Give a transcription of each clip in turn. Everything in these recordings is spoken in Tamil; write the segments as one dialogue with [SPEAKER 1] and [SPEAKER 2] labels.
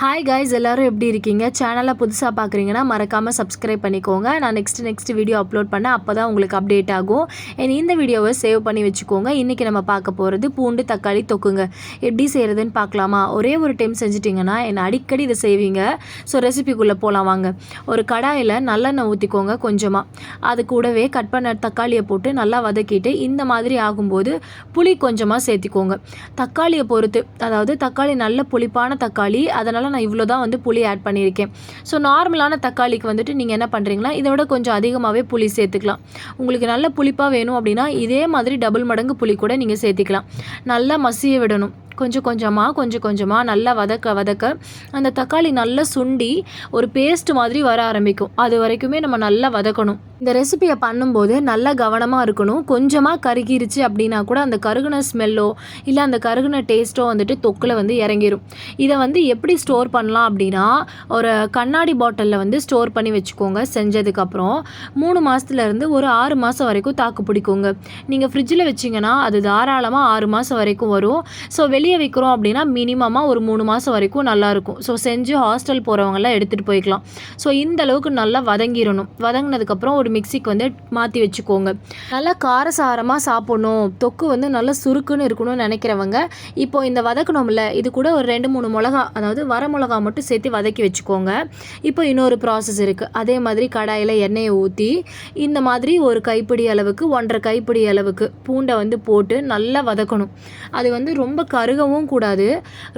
[SPEAKER 1] ஹாய் கைஸ், எல்லோரும் எப்படி இருக்கீங்க? சேனலை புதுசாக பார்க்குறீங்கன்னா மறக்காமல் சப்ஸ்கிரைப் பண்ணிக்கோங்க. நான் நெக்ஸ்ட் வீடியோ அப்லோட் பண்ணேன், அப்போ தான் உங்களுக்கு அப்டேட் ஆகும். இந்த வீடியோவை சேவ் பண்ணி வச்சுக்கோங்க. இன்றைக்கி நம்ம பார்க்க போகிறது பூண்டு தக்காளி தொக்குங்க. எப்படி செய்கிறதுன்னு பார்க்கலாமா? ஒரே ஒரு டைம் செஞ்சிட்டிங்கன்னா என்னை அடிக்கடி இதை செய்வீங்க. ஸோ ரெசிபிக்குள்ளே போகலாம் வாங்க. ஒரு கடாயில் நல்லெண்ணெய் ஊற்றிக்கோங்க கொஞ்சமாக. அது கூடவே கட் பண்ண தக்காளியை போட்டு நல்லா வதக்கிட்டு இந்த மாதிரி ஆகும்போது புளி கொஞ்சமாக சேர்த்திக்கோங்க. தக்காளியை பொறுத்து, அதாவது தக்காளி நல்ல புளிப்பான தக்காளி, அதனால் நான் இவ்வளோ தான் வந்து புளி ஆட் பண்ணியிருக்கேன். ஸோ நார்மலான தக்காளிக்கு வந்துட்டு நீங்கள் என்ன பண்ணுறீங்களா, இதை விட கொஞ்சம் அதிகமாகவே புளி சேர்த்துக்கலாம். உங்களுக்கு நல்ல புளிப்பாக வேணும் அப்படின்னா இதே மாதிரி டபுள் மடங்கு புளி கூட நீங்கள் சேர்த்திக்கலாம். நல்லா மசிய விடணும். கொஞ்சம் கொஞ்சமாக நல்லா வதக்க அந்த தக்காளி நல்லா சுண்டி ஒரு பேஸ்ட் மாதிரி வர ஆரம்பிக்கும். அது வரைக்குமே நம்ம நல்லா வதக்கணும். இந்த ரெசிபியை பண்ணும்போது நல்லா கவனமாக இருக்கணும். கொஞ்சமாக கருகிருச்சு அப்படின்னா கூட அந்த கருகுன ஸ்மெல்லோ இல்லை அந்த கருகுன டேஸ்ட்டோ வந்துட்டு தொக்கில் வந்து இறங்கிடும். இதை வந்து எப்படி ஸ்டோர் பண்ணலாம் அப்படின்னா, ஒரு கண்ணாடி பாட்டிலில் வந்து ஸ்டோர் பண்ணி வச்சுக்கோங்க. செஞ்சதுக்கப்புறம் 3 மாதத்துலேருந்து ஒரு 6 மாதம் வரைக்கும் தாக்கு பிடிக்குங்க. நீங்கள் ஃப்ரிட்ஜில் வச்சிங்கன்னா அது தாராளமாக 6 மாதம் வரைக்கும் வரும். ஸோ வெளியே வைக்கிறோம் அப்படின்னா மினிமமாக ஒரு 3 மாதம் வரைக்கும் நல்லாயிருக்கும். ஸோ செஞ்சு ஹாஸ்டல் போகிறவங்களாம் எடுத்துகிட்டு போய்க்கலாம். ஸோ இந்த அளவுக்கு நல்லா வதங்கிடணும். வதங்கினதுக்கப்புறம் ஒரு மிக்சிக்கு வந்து மாற்றி வச்சுக்கோங்க. நல்லா காரசாரமாக சாப்பிடணும், தொக்கு வந்து நல்லா சுருக்குன்னு இருக்கணும்னு நினைக்கிறவங்க இப்போ இந்த வதக்கணும்ல, இது கூட ஒரு 2-3 மிளகா, அதாவது வர மிளகா மட்டும் சேர்த்து வதக்கி வச்சுக்கோங்க. இப்போ இன்னொரு ப்ராசஸ் இருக்குது. அதே மாதிரி கடாயில் எண்ணெயை ஊற்றி இந்த மாதிரி ஒரு கைப்பிடி அளவுக்கு 1.5 கைப்பிடி அளவுக்கு பூண்டை வந்து போட்டு நல்லா வதக்கணும். அது வந்து ரொம்ப கருகவும் கூடாது,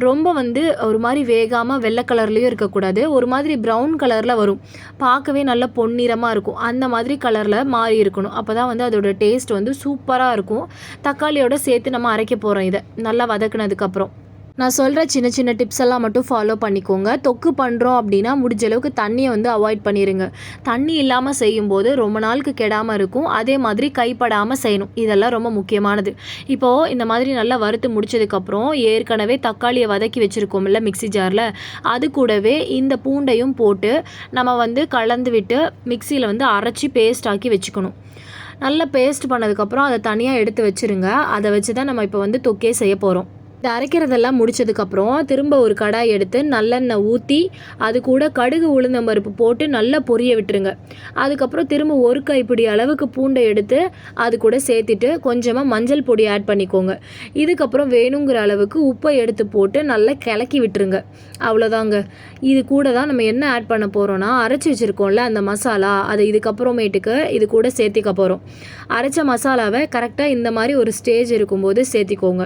[SPEAKER 1] ரொம்ப வந்து ஒரு மாதிரி வேகாமல் வெள்ளை கலர்லேயும் இருக்கக்கூடாது. ஒரு மாதிரி ப்ரௌன் கலரில் வரும், பார்க்கவே நல்ல பொன்னிறமாக இருக்கும். அந்த மாதிரி கலரில் மாறி இருக்கணும். அப்போ தான் வந்து அதோட டேஸ்ட் வந்து சூப்பராக இருக்கும். தக்காளியோட சேர்த்து நம்ம அரைக்க போகிறோம். இதை நல்லா வதக்குனதுக்கப்புறம் நான் சொல்கிற சின்ன சின்ன டிப்ஸ் எல்லாம் மட்டும் ஃபாலோ பண்ணிக்கோங்க. தொக்கு பண்ணுறோம் அப்படின்னா முடிஞ்ச அளவுக்கு தண்ணியை வந்து அவாய்ட் பண்ணிடுங்க. தண்ணி இல்லாமல் செய்யும்போது ரொம்ப நாளுக்கு கெடாமல் இருக்கும். அதே மாதிரி கைப்படாமல் செய்யணும். இதெல்லாம் ரொம்ப முக்கியமானது. இப்போது இந்த மாதிரி நல்லா வறுத்து முடிச்சதுக்கப்புறம் ஏற்கனவே தக்காளியை வதக்கி வச்சுருக்கோம்ல மிக்ஸி ஜாரில், அது கூடவே இந்த பூண்டையும் போட்டு நம்ம வந்து கலந்து விட்டு மிக்சியில் வந்து அரைச்சி பேஸ்ட் ஆக்கி வச்சுக்கணும். நல்லா பேஸ்ட் பண்ணதுக்கப்புறம் அதை தனியாக எடுத்து வச்சுருங்க. அதை வச்சு தான் நம்ம இப்போ வந்து தொக்கே செய்ய போகிறோம். இந்த அரைக்கிறதெல்லாம் முடிச்சதுக்கப்புறம் திரும்ப ஒரு கடாய் எடுத்து நல்லெண்ணெய் ஊற்றி அது கூட கடுகு உளுந்தம் பருப்பு போட்டு நல்லா பொரிய விட்டுருங்க. அதுக்கப்புறம் திரும்ப ஒரு கைப்பிடி அளவுக்கு பூண்டை எடுத்து அது கூட சேர்த்துட்டு கொஞ்சமாக மஞ்சள் பொடி ஆட் பண்ணிக்கோங்க. இதுக்கப்புறம் வேணுங்கிற அளவுக்கு உப்பை எடுத்து போட்டு நல்லா கிளக்கி விட்டுருங்க. அவ்வளோதாங்க. இது கூட தான் நம்ம என்ன ஆட் பண்ண போகிறோன்னா, அரைச்சி வச்சுருக்கோம்ல அந்த மசாலா, அதை இதுக்கப்புறமேட்டுக்கு இது கூட சேர்த்திக்க போகிறோம். அரைச்ச மசாலாவை கரெக்டாக இந்த மாதிரி ஒரு ஸ்டேஜ் இருக்கும்போது சேர்த்திக்கோங்க.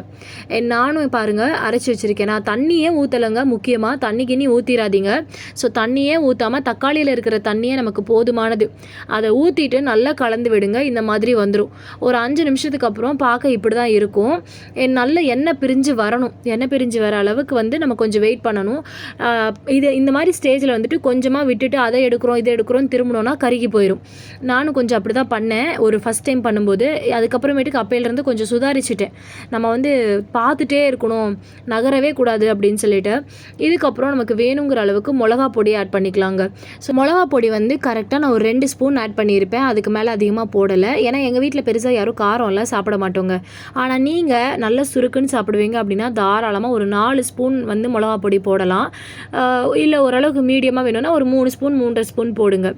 [SPEAKER 1] நானும் பாருங்கள் அரைச்சி வச்சுருக்கேன். நான் தண்ணியே ஊற்றலைங்க. முக்கியமாக தண்ணிக்கிண்ணி ஊற்றிடாதீங்க. ஸோ தண்ணியே ஊற்றாமல் தக்காளியில் இருக்கிற தண்ணியே நமக்கு போதுமானது. அதை ஊற்றிட்டு நல்லா கலந்து விடுங்க. இந்த மாதிரி வந்துடும். ஒரு 5 நிமிஷத்துக்கு அப்புறம் பார்க்க இப்படி தான் இருக்கும். நல்ல எண்ணெய் பிரிஞ்சு வரணும். எண்ணெய் பிரிஞ்சு வர அளவுக்கு வந்து நம்ம கொஞ்சம் வெயிட் பண்ணணும். இது இந்த மாதிரி ஸ்டேஜில் வந்துட்டு கொஞ்சமாக விட்டுட்டு அதை எடுக்கிறோம் இதை எடுக்கிறோன்னு திரும்பினோன்னா கருகி போயிடும். நானும் கொஞ்சம் அப்படி தான் பண்ணேன் ஒரு ஃபஸ்ட் டைம் பண்ணும்போது. அதுக்கப்புறமேட்டுக்கு அப்பையிலேருந்து கொஞ்சம் சுதாரிச்சிட்டேன். நம்ம வந்து பார்த்துட்டே இருக்கணும், நகரவே கூடாது அப்படின்னு சொல்லிட்டு. இதுக்கப்புறம் நமக்கு வேணுங்கிற அளவுக்கு மிளகா பொடி ஆட் பண்ணிக்கலாங்க. ஸோ மிளகா பொடி வந்து கரெக்டாக நான் ஒரு 2 ஸ்பூன் ஆட் பண்ணியிருப்பேன். அதுக்கு மேலே அதிகமாக போடலை. ஏன்னா எங்கள் வீட்டில் பெருசாக யாரும் காரம்லாம் சாப்பிட மாட்டோங்க. ஆனால் நீங்கள் நல்ல சுருக்குன்னு சாப்பிடுவீங்க அப்படின்னா தாராளமாக ஒரு 4 ஸ்பூன் வந்து மிளகா பொடி போடலாம். இல்லை ஓரளவுக்கு மீடியமாக வேணும்னா ஒரு 3 ஸ்பூன் 3.5 ஸ்பூன் போடுங்க.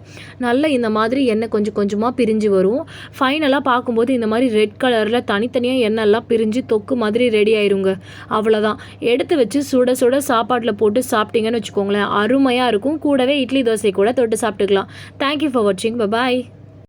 [SPEAKER 1] நல்லா இந்த மாதிரி எண்ணெய் கொஞ்சம் கொஞ்சமாக பிரிஞ்சு வரும். ஃபைனலாக பார்க்கும்போது இந்த மாதிரி ரெட் கலரில் தனித்தனியாக எண்ணெய்லாம் பிரிஞ்சு தொக்கு மாதிரி ரெடி ஆயிருங்க. அவ்வளோதான். எடுத்து வச்சு சுட சுட சாப்பாட்டில் போட்டு சாப்பிட்டீங்கன்னு வச்சுக்கோங்களேன், அருமையாக இருக்கும். கூடவே இட்லி தோசை கூட தொட்டு சாப்பிட்டுக்கலாம். தேங்க்யூ ஃபார் வாட்சிங். பாய்.